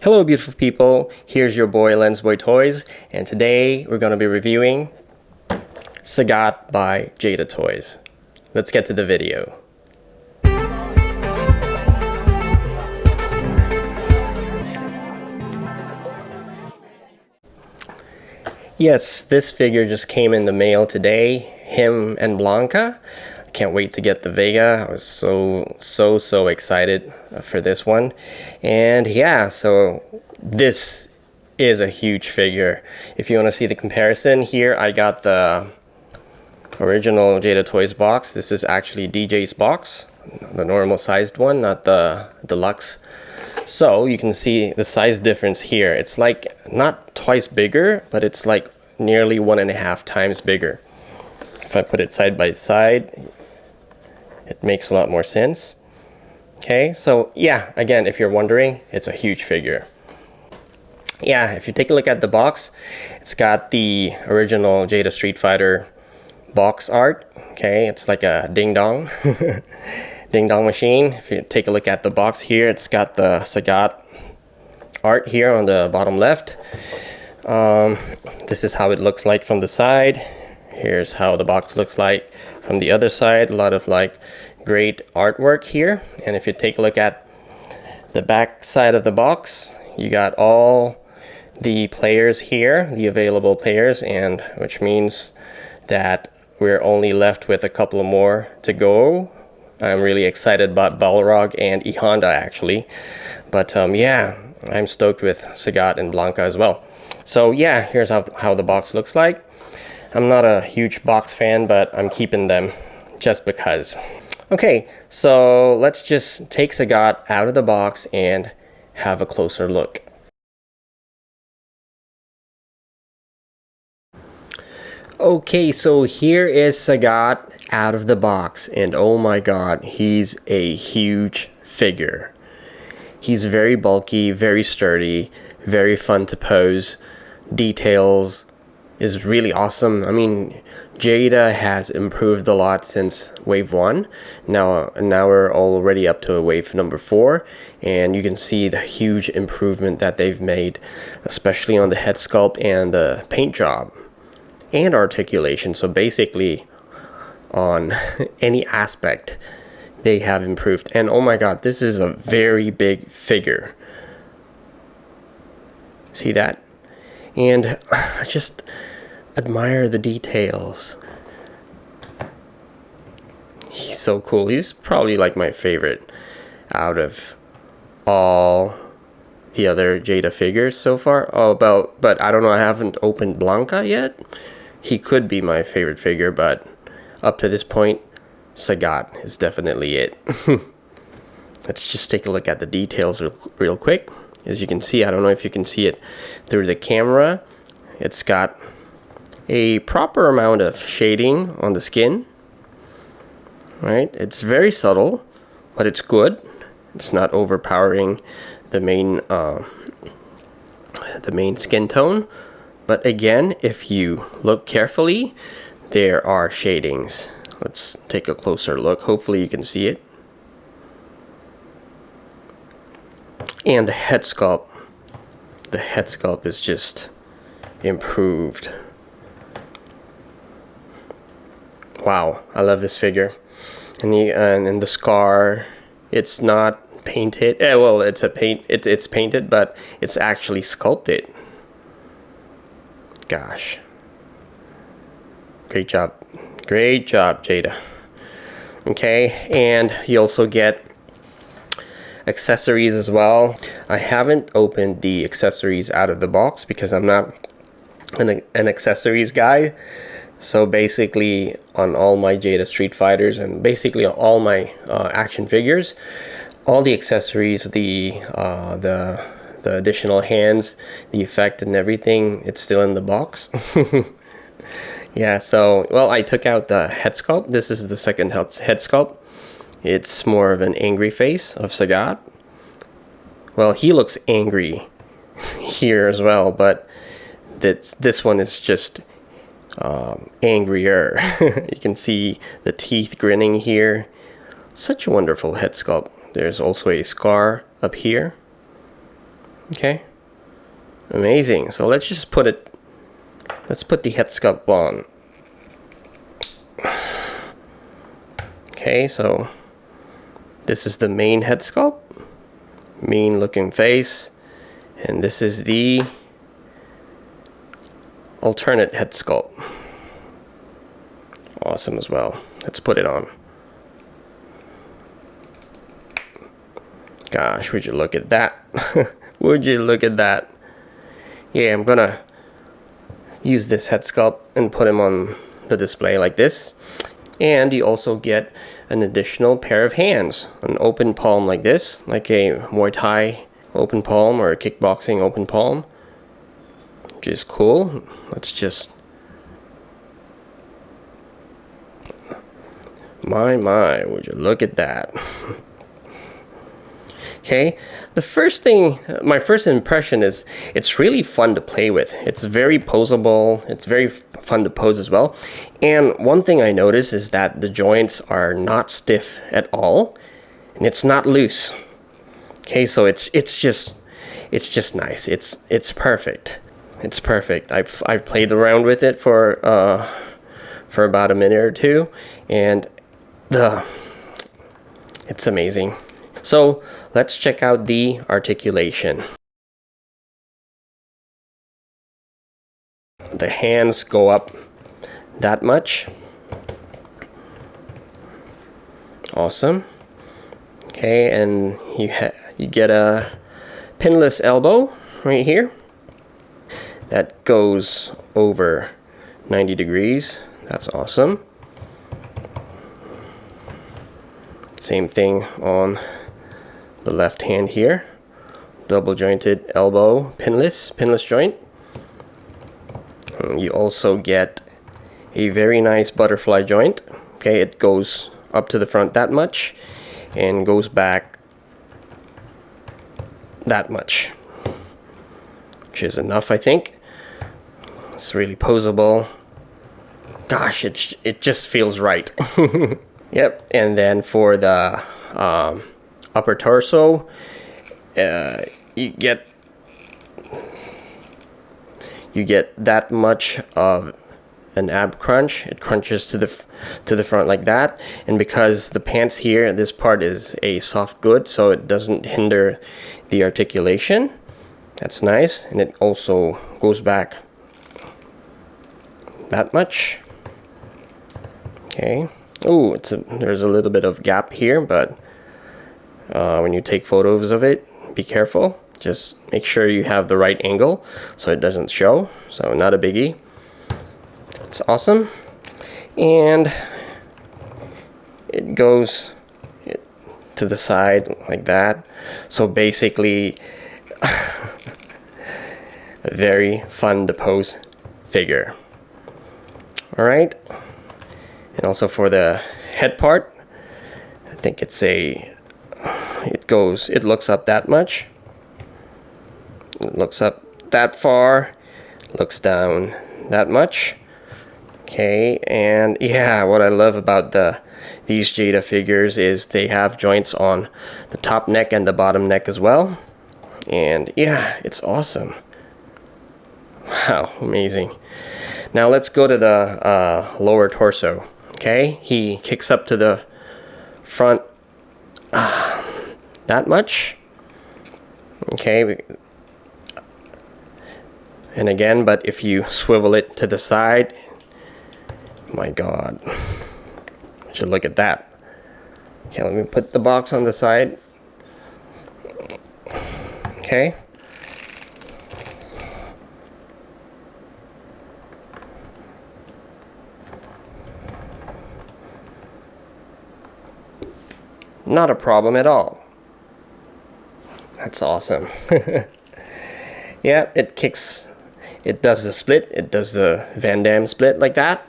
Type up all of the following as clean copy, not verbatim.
Hello beautiful people, here's your boy Jada Toys, and today we're going to be reviewing Sagat by Jada Toys. Let's get to the video. Yes, this figure just came in the mail today, him and Blanca. Can't wait to get the Vega. I was so excited for this one. And yeah, so this is a huge figure. If you want to see the comparison, here I got the original Jada Toys box. This is actually DJ's box, the normal sized one, not the deluxe. So you can see the size difference here. It's like not twice bigger, but it's like nearly 1.5 times bigger. If I put it side by side, it makes a lot more sense. Okay, so yeah, again, if you're wondering, it's a huge figure. Yeah, if you take a look at the box, it's got the original Jada Street Fighter box art. Okay, it's like a ding-dong ding-dong machine. If you take a look at the box here, it's got the Sagat art here on the bottom left. This is how it looks like from the side. Here's how the box looks like from the other side. A lot of like great artwork here. And if you take a look at the back side of the box, you got all the players here, the available players, and which means that we're only left with a couple more to go. I'm really excited about Balrog and E Honda actually, but yeah, I'm stoked with Sagat and Blanca as well. So yeah, here's how the box looks like. I'm not a huge box fan, but I'm keeping them just because. Okay, so let's just take Sagat out of the box and have a closer look. Okay, so here is Sagat out of the box, and oh my god, he's a huge figure. He's very bulky, very sturdy, very fun to pose. Details is really awesome. I mean, Jada has improved a lot since wave 1. Now we're already up to wave number 4, and you can see the huge improvement that they've made, especially on the head sculpt and the paint job and articulation. So basically on any aspect they have improved. And oh my god, this is a very big figure. See that? And I just admire the details. He's so cool. He's probably like my favorite out of all the other Jada figures so far. But I don't know, I haven't opened Blanca yet. He could be my favorite figure, but up to this point, Sagat is definitely it. Let's just take a look at the details real quick. As you can see, I don't know if you can see it through the camera, it's got a proper amount of shading on the skin. Right? It's very subtle, but it's good. It's not overpowering the main skin tone. But again, if you look carefully, there are shadings. Let's take a closer look. Hopefully you can see it. And the head sculpt is just improved. Wow, I love this figure. And the scar, it's not painted. Well, it's painted, but it's actually sculpted. Gosh, great job, Jada. Okay, and you also get accessories as well. I haven't opened the accessories out of the box because I'm not an accessories guy. So basically on all my Jada Street Fighters and basically all my action figures, all the accessories, the additional hands, the effect and everything, it's still in the box. Yeah, so well, I took out the head sculpt. This is the second head sculpt. It's more of an angry face of Sagat. Well, he looks angry here as well, but this one is just angrier. You can see the teeth grinning here. Such a wonderful head sculpt. There's also a scar up here. Okay, amazing. So let's just put it, let's put the head sculpt on. Okay, so this is the main head sculpt, mean looking face, and this is the alternate head sculpt. Awesome as well. Let's put it on. Gosh, would you look at that? Would you look at that? Yeah, I'm gonna use this head sculpt and put him on the display like this. And you also get an additional pair of hands, an open palm like this, like a Muay Thai open palm or a kickboxing open palm, which is cool. Let's just, my, would you look at that? Okay, the first thing, my first impression is it's really fun to play with. It's very posable. It's very fun to pose as well. And one thing I notice is that the joints are not stiff at all, and it's not loose. Okay, so it's just nice. It's perfect. It's perfect. I've played around with it for about a minute or two, and it's amazing. So let's check out the articulation. The hands go up that much. Awesome. Okay, and you get a pinless elbow right here that goes over 90 degrees. That's awesome. Same thing on the left hand here, double jointed elbow, pinless joint. And you also get a very nice butterfly joint. Okay, it goes up to the front that much and goes back that much, which is enough, I think. It's really posable. Gosh, it just feels right. Yep, and then for the upper torso, you get that much of an ab crunch. It crunches to the front like that, and because the pants here, this part is a soft good, so it doesn't hinder the articulation. That's nice, and it also goes back that much. Okay. Oh, there's a little bit of gap here, but when you take photos of it, be careful. Just make sure you have the right angle so it doesn't show. So not a biggie. It's awesome. And it goes to the side like that. So basically, a very fun to pose figure. All right. And also for the head part, I think it looks up that much. It looks up that far, looks down that much. Okay, and yeah, what I love about these Jada figures is they have joints on the top neck and the bottom neck as well. And yeah, it's awesome. Wow, amazing. Now let's go to the lower torso. Okay, he kicks up to the front that much. Okay, and again, but if you swivel it to the side, my God, you should look at that. Okay, let me put the box on the side. Okay. Not a problem at all. That's awesome. Yeah, it kicks, it does the split, it does the Van Damme split like that.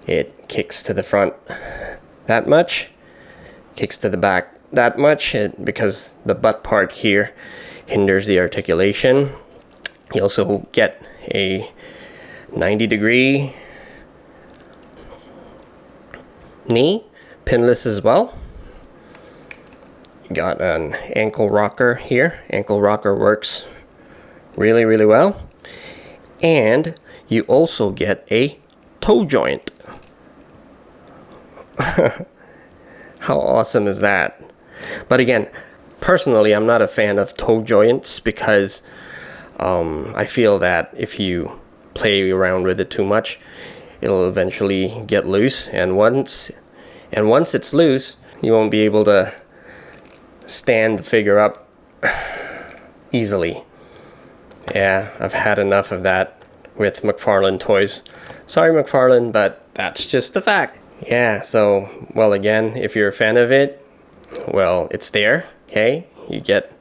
It kicks to the front that much, kicks to the back that much, because the butt part here hinders the articulation. You also get a 90-degree knee, pinless as well. Got an ankle rocker here. Ankle rocker works really, really well. And you also get a toe joint. How awesome is that? But again, personally, I'm not a fan of toe joints because I feel that if you play around with it too much, it'll eventually get loose, and once it's loose, you won't be able to stand the figure up easily. Yeah, I've had enough of that with McFarlane toys. Sorry, McFarlane, but that's just the fact. Yeah, so, well, again, if you're a fan of it, well, it's there, okay? You get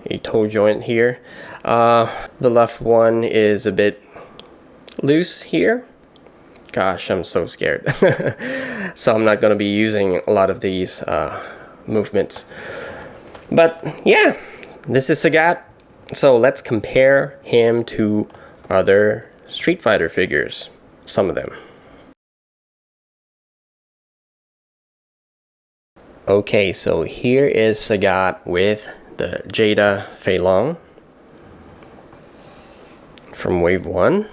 a toe joint here. The left one is a bit loose here. Gosh, I'm so scared. So I'm not going to be using a lot of these movements. But yeah, this is Sagat. So let's compare him to other Street Fighter figures, some of them. Okay, so here is Sagat with the Jada Fei Long from Wave 1.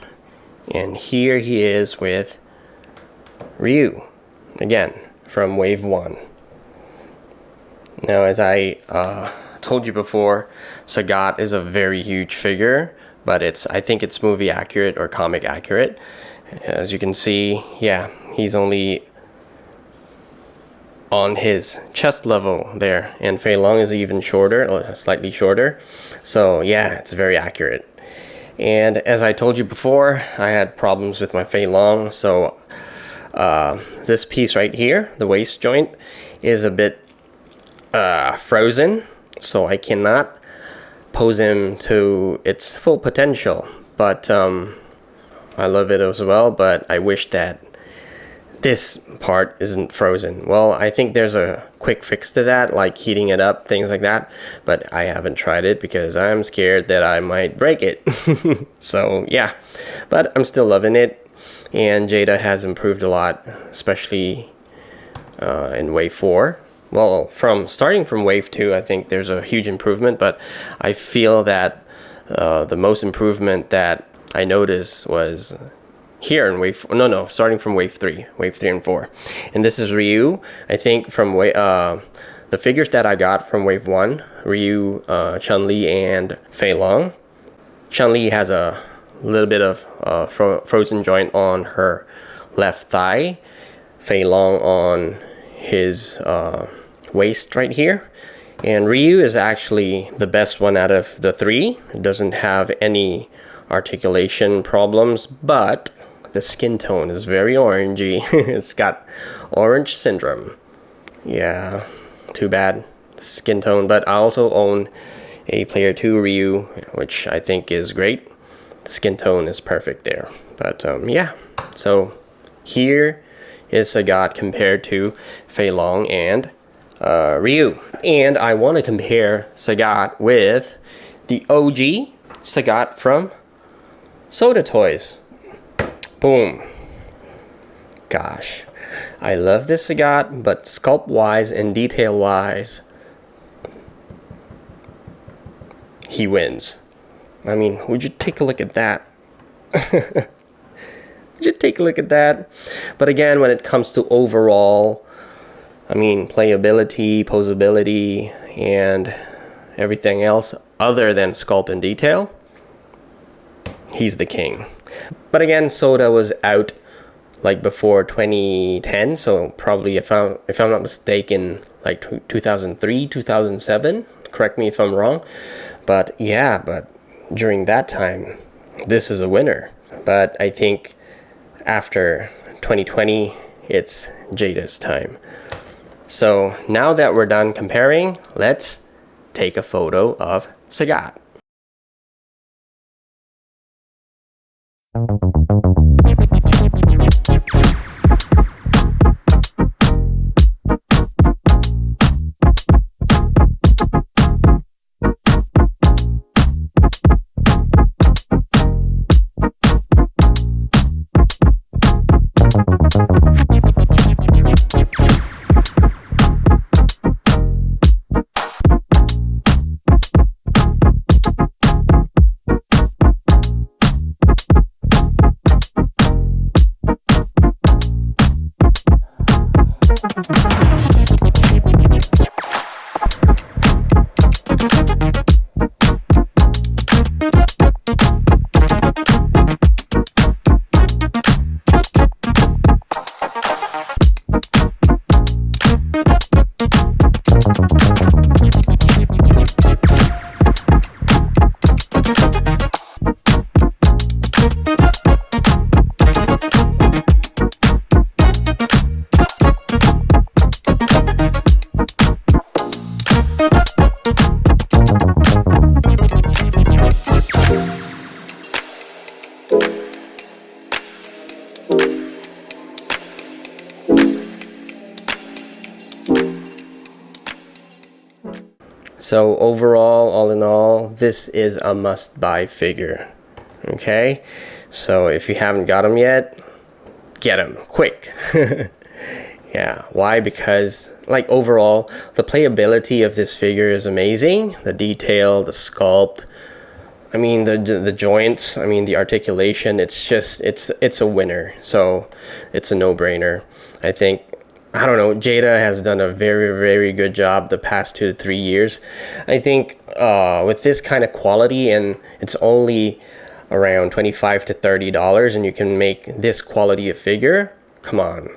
And here he is with Ryu, again, from Wave 1. Now, as I told you before, Sagat is a very huge figure, but I think it's movie accurate or comic accurate. As you can see, yeah, he's only on his chest level there, and Fei Long is even shorter, slightly shorter. So yeah, it's very accurate. And as I told you before, I had problems with my Fei Long, so this piece right here, the waist joint, is a bit frozen, so I cannot pose him to its full potential. But I love it as well, but I wish that this part isn't frozen. Well, I think there's a quick fix to that, like heating it up, things like that, but I haven't tried it because I'm scared that I might break it. So yeah, but I'm still loving it, and Jada has improved a lot, especially in Wave 4. Well, starting from Wave 2, I think there's a huge improvement, but I feel that the most improvement that I noticed was here in starting from Wave 3 and 4. And this is Ryu. I think from the figures that I got from Wave 1, Ryu, Chun-Li, and Fei Long. Chun-Li has a little bit of frozen joint on her left thigh. Fei Long on his waist right here. And Ryu is actually the best one out of the three. It doesn't have any articulation problems, but the skin tone is very orangey. It's got orange syndrome. Yeah, too bad skin tone. But I also own a Player 2 Ryu, which I think is great. The skin tone is perfect there. But yeah, so here is Sagat compared to Fei Long and Ryu. And I want to compare Sagat with the OG Sagat from Jada Toys. Boom. Gosh, I love this Sagat, but sculpt wise and detail wise, he wins. I mean, would you take a look at that? Would you take a look at that? But again, when it comes to overall, I mean, playability, posability, and everything else other than sculpt and detail, he's the king. But again, Soda was out like before 2010, so probably if I'm not mistaken, like 2003, 2007. Correct me if I'm wrong. But yeah, but during that time, this is a winner. But I think after 2020, it's Jada's time. So now that we're done comparing, let's take a photo of Sagat. So overall, all in all, this is a must-buy figure. Okay, so if you haven't got them yet, get them quick. Yeah, why? Because like overall, the playability of this figure is amazing. The detail, the sculpt, I mean the joints, I mean the articulation. It's just it's a winner. So it's a no-brainer. I think, I don't know, Jada has done a very good job the past 2 to 3 years. I think with this kind of quality, and it's only around $25 to $30, and you can make this quality of figure. Come on,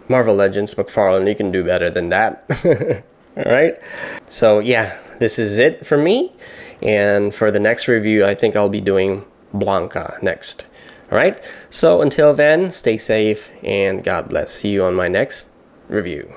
Marvel Legends, McFarlane, you can do better than that. All right, so yeah, this is it for me, and for the next review, I think I'll be doing Blanca next. All right, so until then, stay safe and God bless. See you on my next review.